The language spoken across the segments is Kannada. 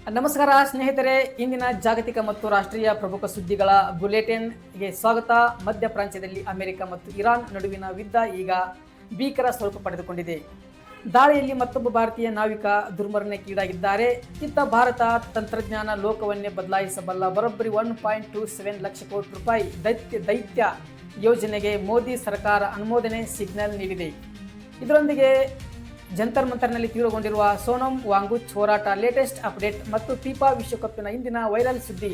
ನಮಸ್ಕಾರ ಸ್ನೇಹಿತರೆ, ಇಂದಿನ ಜಾಗತಿಕ ಮತ್ತು ರಾಷ್ಟ್ರೀಯ ಪ್ರಮುಖ ಸುದ್ದಿಗಳ ಬುಲೆಟಿನ್ಗೆ ಸ್ವಾಗತ. ಮಧ್ಯ ಪ್ರಾಚ್ಯದಲ್ಲಿ ಅಮೆರಿಕ ಮತ್ತು ಇರಾನ್ ನಡುವಿನ ಯುದ್ಧ ಈಗ ಭೀಕರ ಸ್ವರೂಪ ಪಡೆದುಕೊಂಡಿದೆ. ದಾಳಿಯಲ್ಲಿ ಮತ್ತೊಬ್ಬ ಭಾರತೀಯ ನಾವಿಕ ದುರ್ಮರಣಕ್ಕೀಡಾಗಿದ್ದಾರೆ. ಇತ್ತ ಭಾರತ ತಂತ್ರಜ್ಞಾನ ಲೋಕವನ್ನೇ ಬದಲಾಯಿಸಬಲ್ಲ ಬರೋಬ್ಬರಿ 1.27 ಲಕ್ಷ ಕೋಟಿ ರೂಪಾಯಿ ದೈತ್ಯ ಯೋಜನೆಗೆ ಮೋದಿ ಸರ್ಕಾರ ಅನುಮೋದನೆ ಸಿಗ್ನಲ್ ನೀಡಿದೆ. ಇದರೊಂದಿಗೆ ಜಂತರ್ ಮಂತರ್ನಲ್ಲಿ ತೀವ್ರಗೊಂಡಿರುವ ಸೋನಮ್ ವಾಂಗ್ಚುಕ್ ಹೋರಾಟ, ಲೇಟೆಸ್ಟ್ ಅಪ್ಡೇಟ್ ಮತ್ತು ಫಿಫಾ ವಿಶ್ವಕಪ್ನ ಇಂದಿನ ವೈರಲ್ ಸುದ್ದಿ. ಈ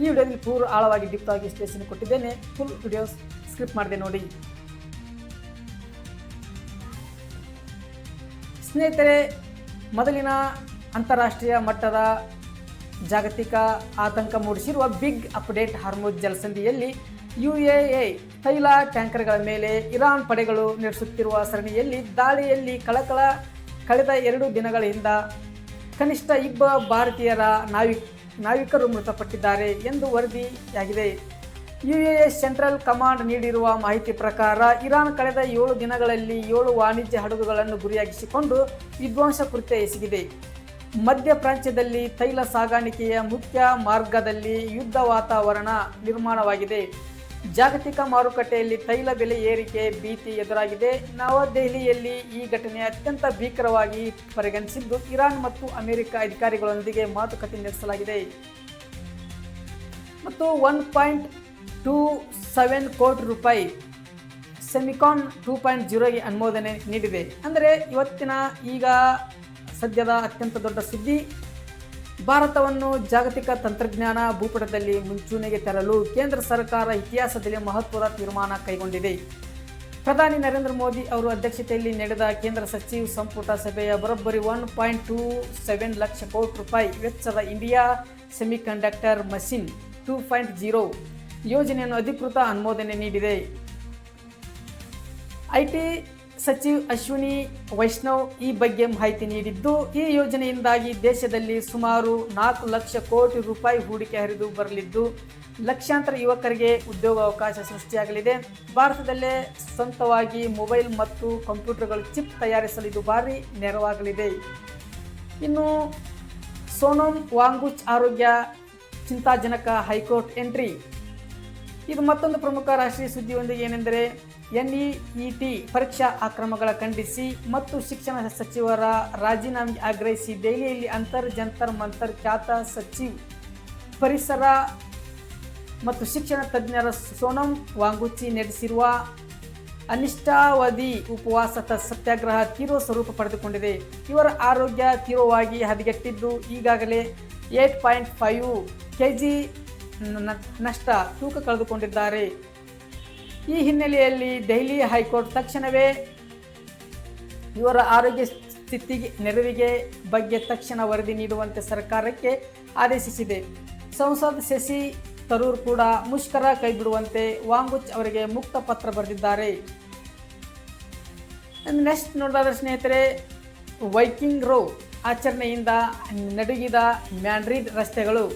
ವಿಡಿಯೋದಲ್ಲಿ ಪೂರ್ವ ಆಳವಾಗಿ ಡೀಪ್ ಆಗಿ ವಿಶ್ಲೇಷಣೆ ಕೊಟ್ಟಿದ್ದೇನೆ. ಫುಲ್ ವಿಡಿಯೋಸ್ ಸ್ಕ್ರಿಪ್ಟ್ ಮಾಡದೆ ನೋಡಿ. ಸ್ನೇಹಿತರೆ, ಮೊದಲಿನ ಅಂತಾರಾಷ್ಟ್ರೀಯ ಮಟ್ಟದ ಜಾಗತಿಕ ಆತಂಕ ಮೂಡಿಸಿರುವ ಬಿಗ್ ಅಪ್ಡೇಟ್. ಹಾರ್ಮುಜ್ ಜಲಸಂಧಿಯಲ್ಲಿ UAE ತೈಲ ಟ್ಯಾಂಕರ್ಗಳ ಮೇಲೆ ಇರಾನ್ ಪಡೆಗಳು ನಡೆಸುತ್ತಿರುವ ಸರಣಿಯಲ್ಲಿ ದಾಳಿಯಲ್ಲಿ ಕಳೆದ 2 ದಿನಗಳಿಂದ ಕನಿಷ್ಠ 2 ಭಾರತೀಯರ ನಾವಿಕರು ಮೃತಪಟ್ಟಿದ್ದಾರೆ ಎಂದು ವರದಿಯಾಗಿದೆ. UAE ಸೆಂಟ್ರಲ್ ಕಮಾಂಡ್ ನೀಡಿರುವ ಮಾಹಿತಿ ಪ್ರಕಾರ ಇರಾನ್ ಕಳೆದ 7 ದಿನಗಳಲ್ಲಿ 7 ವಾಣಿಜ್ಯ ಹಡಗುಗಳನ್ನು ಗುರಿಯಾಗಿಸಿಕೊಂಡು ವಿಧ್ವಂಸ ಕೃತ್ಯ ಎಸಗಿದೆ. ಮಧ್ಯ ಪ್ರಾಚ್ಯದಲ್ಲಿ ತೈಲ ಸಾಗಾಣಿಕೆಯ ಮುಖ್ಯ ಮಾರ್ಗದಲ್ಲಿ ಯುದ್ಧ ವಾತಾವರಣ ನಿರ್ಮಾಣವಾಗಿದೆ. ಜಾಗತಿಕ ಮಾರುಕಟ್ಟೆಯಲ್ಲಿ ತೈಲ ಬೆಲೆ ಏರಿಕೆ ಭೀತಿ ಎದುರಾಗಿದೆ. ನವದೆಹಲಿಯಲ್ಲಿ ಈ ಘಟನೆ ಅತ್ಯಂತ ಭೀಕರವಾಗಿ ಪರಿಗಣಿಸಿದ್ದು ಇರಾನ್ ಮತ್ತು ಅಮೆರಿಕ ಅಧಿಕಾರಿಗಳೊಂದಿಗೆ ಮಾತುಕತೆ ನಡೆಸಲಾಗಿದೆ ಮತ್ತು 1.27 ಕೋಟಿ ರೂಪಾಯಿ ಸೆಮಿಕಾನ್ 2.0ಗೆ ಅನುಮೋದನೆ ನೀಡಿದೆ. ಅಂದರೆ ಇವತ್ತಿನ ಸದ್ಯದ ಅತ್ಯಂತ ದೊಡ್ಡ ಸುದ್ದಿ. ಭಾರತವನ್ನು ಜಾಗತಿಕ ತಂತ್ರಜ್ಞಾನ ಭೂಪಟದಲ್ಲಿ ಮುಂಚೂಣಿಗೆ ತರಲು ಕೇಂದ್ರ ಸರ್ಕಾರ ಇತಿಹಾಸದಲ್ಲಿ ಮಹತ್ವದ ತೀರ್ಮಾನ ಕೈಗೊಂಡಿದೆ. ಪ್ರಧಾನಿ ನರೇಂದ್ರ ಮೋದಿ ಅವರ ಅಧ್ಯಕ್ಷತೆಯಲ್ಲಿ ನಡೆದ ಕೇಂದ್ರ ಸಚಿವ ಸಂಪುಟ ಸಭೆಯ ಬರೋಬ್ಬರಿ 1.27 ಲಕ್ಷ ಕೋಟಿ ರೂಪಾಯಿ ವೆಚ್ಚದ ಇಂಡಿಯಾ ಸೆಮಿಕಂಡಕ್ಟರ್ ಮಷಿನ್ 2.0 ಯೋಜನೆಯನ್ನು ಅಧಿಕೃತ ಅನುಮೋದನೆ ನೀಡಿದೆ. ಐಟಿ ಸಚಿವ ಅಶ್ವಿನಿ ವೈಷ್ಣವ್ ಈ ಬಗ್ಗೆ ಮಾಹಿತಿ ನೀಡಿದ್ದು, ಈ ಯೋಜನೆಯಿಂದಾಗಿ ದೇಶದಲ್ಲಿ ಸುಮಾರು 4 ಲಕ್ಷ ಕೋಟಿ ರೂಪಾಯಿ ಹೂಡಿಕೆ ಹರಿದು ಬರಲಿದ್ದು ಲಕ್ಷಾಂತರ ಯುವಕರಿಗೆ ಉದ್ಯೋಗಾವಕಾಶ ಸೃಷ್ಟಿಯಾಗಲಿದೆ. ಭಾರತದಲ್ಲೇ ಸ್ವಂತವಾಗಿ ಮೊಬೈಲ್ ಮತ್ತು ಕಂಪ್ಯೂಟರ್ಗಳ ಚಿಪ್ ತಯಾರಿಸಲು ಇದು ಭಾರಿ ನೆರವಾಗಲಿದೆ. ಇನ್ನು ಸೋನಮ್ ವಾಂಗ್ಚುಕ್ ಆರೋಗ್ಯ ಚಿಂತಾಜನಕ, ಹೈಕೋರ್ಟ್ ಎಂಟ್ರಿ. ಇದು ಮತ್ತೊಂದು ಪ್ರಮುಖ ರಾಷ್ಟ್ರೀಯ ಸುದ್ದಿಯೊಂದಿಗೆ ಏನೆಂದರೆ, NEET ಪರೀಕ್ಷಾ ಅಕ್ರಮಗಳ ಖಂಡಿಸಿ ಮತ್ತು ಶಿಕ್ಷಣ ಸಚಿವರ ರಾಜೀನಾಮೆಗೆ ಆಗ್ರಹಿಸಿ ದೆಹಲಿಯಲ್ಲಿ ಜಂತರ್ ಮಂತರ್ ಖ್ಯಾತ ಸಚಿವ ಪರಿಸರ ಮತ್ತು ಶಿಕ್ಷಣ ತಜ್ಞರ ಸೋನಮ್ ವಾಂಗ್ಚುಕ್ ನಡೆಸಿರುವ ಅನಿಷ್ಟಾವಧಿ ಉಪವಾಸ ಸತ್ಯಾಗ್ರಹ ತೀವ್ರ ಸ್ವರೂಪ ಪಡೆದುಕೊಂಡಿದೆ. ಇವರ ಆರೋಗ್ಯ ತೀವ್ರವಾಗಿ ಹದಗೆಟ್ಟಿದ್ದು ಈಗಾಗಲೇ 8.5 kg ನಷ್ಟ ತೂಕ ಕಳೆದುಕೊಂಡಿದ್ದಾರೆ. ಈ ಹಿನ್ನೆಲೆಯಲ್ಲಿ ದೆಹಲಿ ಹೈಕೋರ್ಟ್ ತಕ್ಷಣವೇ ಇವರ ಆರೋಗ್ಯ ಸ್ಥಿತಿಗೆ ನೆರವಿಗೆ ಬಗ್ಗೆ ತಕ್ಷಣ ವರದಿ ನೀಡುವಂತೆ ಸರ್ಕಾರಕ್ಕೆ ಆದೇಶಿಸಿದೆ. ಸಂಸದ ಶಶಿ ತರೂರ್ ಕೂಡ ಮುಷ್ಕರ ಕೈಬಿಡುವಂತೆ ವಾಂಗ್ಚುಕ್ ಅವರಿಗೆ ಮುಕ್ತ ಪತ್ರ ಬರೆದಿದ್ದಾರೆ. ನೆಕ್ಸ್ಟ್ ನೋಡೋದಾದ್ರೆ ಸ್ನೇಹಿತರೆ, ವೈಕಿಂಗ್ ರೋ ಆಚರಣೆಯಿಂದ ನಡುಗಿದ ಮ್ಯಾಡ್ರಿಡ್ ರಸ್ತೆಗಳು.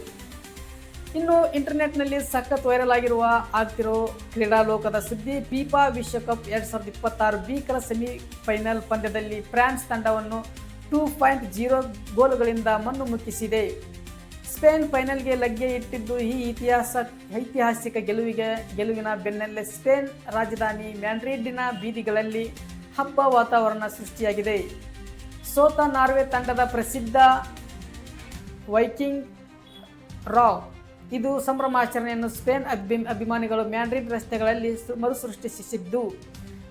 ಇನ್ನು ಇಂಟರ್ನೆಟ್ನಲ್ಲಿ ಸಖತ್ ವೈರಲ್ ಆಗ್ತಿರೋ ಕ್ರೀಡಾ ಲೋಕದ ಸುದ್ದಿ. ಫಿಫಾ ವಿಶ್ವಕಪ್ 2026 ಭೀಕರ ಸೆಮಿಫೈನಲ್ ಪಂದ್ಯದಲ್ಲಿ ಫ್ರಾನ್ಸ್ ತಂಡವನ್ನು 2.0 ಗೋಲುಗಳಿಂದ ಮಣ್ಣು ಮುಕ್ಕಿಸಿದೆ. ಸ್ಪೇನ್ ಫೈನಲ್ಗೆ ಲಗ್ಗೆ ಇಟ್ಟಿದ್ದು ಈ ಐತಿಹಾಸಿಕ ಗೆಲುವಿನ ಬೆನ್ನಲ್ಲೇ ಸ್ಪೇನ್ ರಾಜಧಾನಿ ಮ್ಯಾಡ್ರಿಡ್ನ ಬೀದಿಗಳಲ್ಲಿ ಹಬ್ಬ ವಾತಾವರಣ ಸೃಷ್ಟಿಯಾಗಿದೆ. ಸೋತ ನಾರ್ವೆ ತಂಡದ ಪ್ರಸಿದ್ಧ ವೈಕಿಂಗ್ ರಾ ಇದು ಸಂಭ್ರಮಾಚರಣೆಯನ್ನು ಸ್ಪೇನ್ ಅಭಿಮಾನಿಗಳು ಮ್ಯಾಡ್ರಿಡ್ ರಸ್ತೆಗಳಲ್ಲಿ ಮರುಸೃಷ್ಟಿಸಿದ್ದು,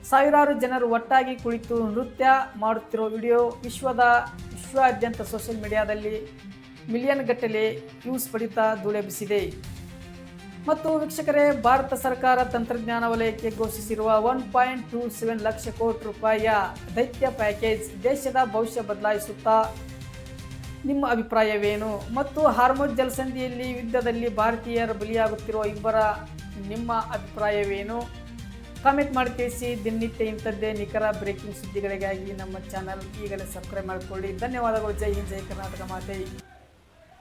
ಸಾವಿರಾರು ಜನರು ಒಟ್ಟಾಗಿ ಕುಳಿತು ನೃತ್ಯ ಮಾಡುತ್ತಿರುವ ವಿಡಿಯೋ ವಿಶ್ವಾದ್ಯಂತ ಸೋಷಿಯಲ್ ಮೀಡಿಯಾದಲ್ಲಿ ಮಿಲಿಯನ್ ಗಟ್ಟಲೆ ವ್ಯೂಸ್ ಪಡೆಯುತ್ತಾ ಧೂಳೆಬ್ಬಿಸಿದೆ. ಮತ್ತು ವೀಕ್ಷಕರೇ, ಭಾರತ ಸರ್ಕಾರ ತಂತ್ರಜ್ಞಾನ ವಲಯಕ್ಕೆ ಘೋಷಿಸಿರುವ 1.27 ಲಕ್ಷ ಕೋಟಿ ರೂಪಾಯಿಯ ದೈತ್ಯ ಪ್ಯಾಕೇಜ್ ದೇಶದ ಭವಿಷ್ಯ ಬದಲಾಯಿಸುತ್ತಾ? ನಿಮ್ಮ ಅಭಿಪ್ರಾಯವೇನು? ಮತ್ತು ಹಾರ್ಮುಜ್ ಜಲಸಂಧಿಯಲ್ಲಿ ಯುದ್ಧದಲ್ಲಿ ಭಾರತೀಯರು ಬಲಿಯಾಗುತ್ತಿರುವ ನಿಮ್ಮ ಅಭಿಪ್ರಾಯವೇನು? ಕಾಮೆಂಟ್ ಮಾಡಿ ತಿಳಿಸಿ. ದಿನನಿತ್ಯ ಇಂಥದ್ದೇ ನಿಖರ ಬ್ರೇಕಿಂಗ್ ಸುದ್ದಿಗಳಿಗಾಗಿ ನಮ್ಮ ಚಾನಲ್ ಈಗಲೇ ಸಬ್ಸ್ಕ್ರೈಬ್ ಮಾಡಿಕೊಳ್ಳಿ. ಧನ್ಯವಾದಗಳು. ಜೈ ಹಿಂದ್, ಜೈ ಕರ್ನಾಟಕ ಮಾತೆ.